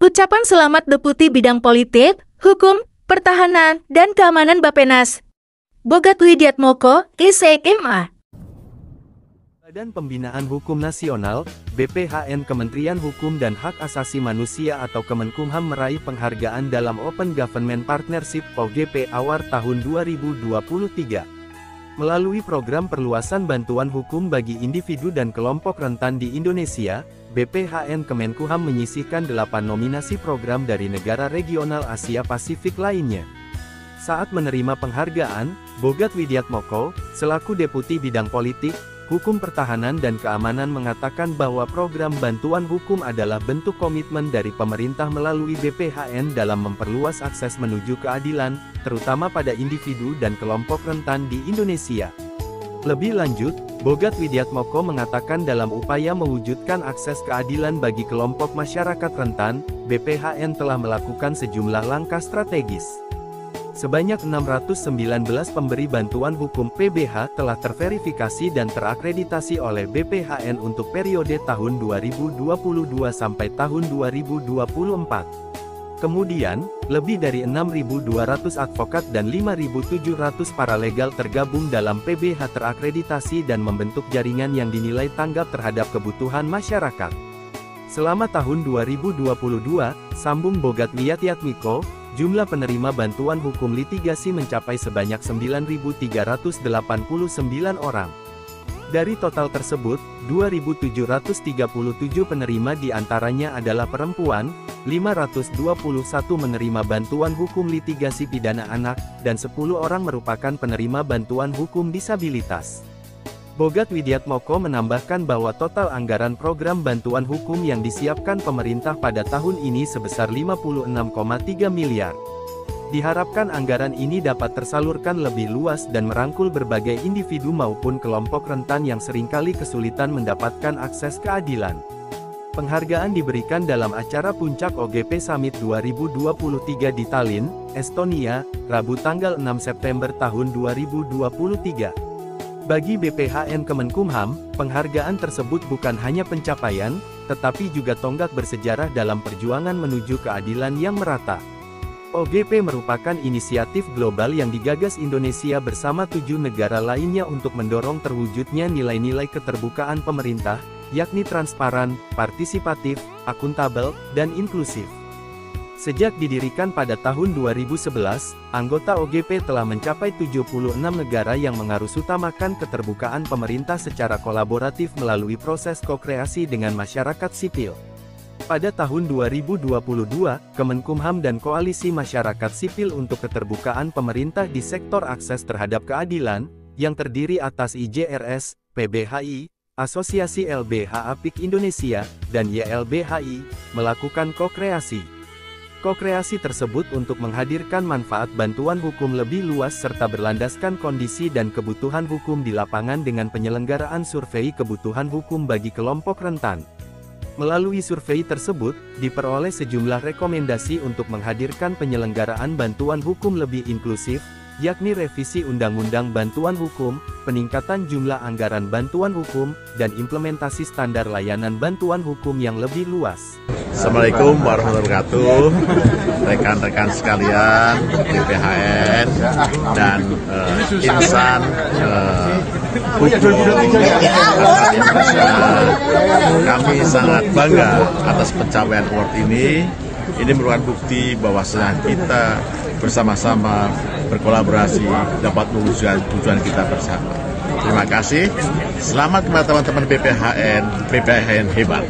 Ucapan selamat Deputi Bidang Politik, Hukum, Pertahanan, dan Keamanan Bappenas. Bogat Widiatmoko, SMA. Badan Pembinaan Hukum Nasional, BPHN Kementerian Hukum dan Hak Asasi Manusia atau Kemenkumham meraih penghargaan dalam Open Government Partnership OGP Award tahun 2023. Melalui program perluasan bantuan hukum bagi individu dan kelompok rentan di Indonesia, BPHN Kemenkumham menyisihkan 8 nominasi program dari negara regional Asia Pasifik lainnya. Saat menerima penghargaan, Bogat Widiatmoko, selaku Deputi Bidang Politik, Hukum Pertahanan dan Keamanan mengatakan bahwa program bantuan hukum adalah bentuk komitmen dari pemerintah melalui BPHN dalam memperluas akses menuju keadilan, terutama pada individu dan kelompok rentan di Indonesia. Lebih lanjut, Bogat Widiatmoko mengatakan dalam upaya mewujudkan akses keadilan bagi kelompok masyarakat rentan, BPHN telah melakukan sejumlah langkah strategis. Sebanyak 619 pemberi bantuan hukum PBH telah terverifikasi dan terakreditasi oleh BPHN untuk periode tahun 2022 sampai tahun 2024. Kemudian, lebih dari 6.200 advokat dan 5.700 paralegal tergabung dalam PBH terakreditasi dan membentuk jaringan yang dinilai tanggap terhadap kebutuhan masyarakat. Selama tahun 2022, sambung Bogat Widiatmoko, jumlah penerima bantuan hukum litigasi mencapai sebanyak 9.389 orang. Dari total tersebut, 2.737 penerima diantaranya adalah perempuan, 521 menerima bantuan hukum litigasi pidana anak, dan 10 orang merupakan penerima bantuan hukum disabilitas. Bogat Widiatmoko menambahkan bahwa total anggaran program bantuan hukum yang disiapkan pemerintah pada tahun ini sebesar 56,3 miliar. Diharapkan anggaran ini dapat tersalurkan lebih luas dan merangkul berbagai individu maupun kelompok rentan yang seringkali kesulitan mendapatkan akses keadilan. Penghargaan diberikan dalam acara Puncak OGP Summit 2023 di Tallinn, Estonia, Rabu tanggal 6 September tahun 2023. Bagi BPHN Kemenkumham, penghargaan tersebut bukan hanya pencapaian, tetapi juga tonggak bersejarah dalam perjuangan menuju keadilan yang merata. OGP merupakan inisiatif global yang digagas Indonesia bersama 7 negara lainnya untuk mendorong terwujudnya nilai-nilai keterbukaan pemerintah, yakni transparan, partisipatif, akuntabel, dan inklusif. Sejak didirikan pada tahun 2011, anggota OGP telah mencapai 76 negara yang mengarusutamakan keterbukaan pemerintah secara kolaboratif melalui proses ko-kreasi dengan masyarakat sipil. Pada tahun 2022, Kemenkumham dan Koalisi Masyarakat Sipil untuk Keterbukaan Pemerintah di Sektor Akses Terhadap Keadilan, yang terdiri atas IJRS, PBHI, Asosiasi LBH Apik Indonesia, dan YLBHI, melakukan ko-kreasi. Ko-kreasi tersebut untuk menghadirkan manfaat bantuan hukum lebih luas serta berlandaskan kondisi dan kebutuhan hukum di lapangan dengan penyelenggaraan survei kebutuhan hukum bagi kelompok rentan. Melalui survei tersebut, diperoleh sejumlah rekomendasi untuk menghadirkan penyelenggaraan bantuan hukum lebih inklusif, yakni revisi Undang-Undang Bantuan Hukum, peningkatan jumlah anggaran bantuan hukum, dan implementasi standar layanan bantuan hukum yang lebih luas. Assalamualaikum warahmatullahi wabarakatuh, rekan-rekan sekalian, BPHN dan insan hukum Indonesia. Kami sangat bangga atas pencapaian award ini. Ini merupakan bukti bahwasanya kita bersama-sama berkolaborasi dapat mewujudkan tujuan kita bersama. Terima kasih. Selamat kepada teman-teman BPHN hebat.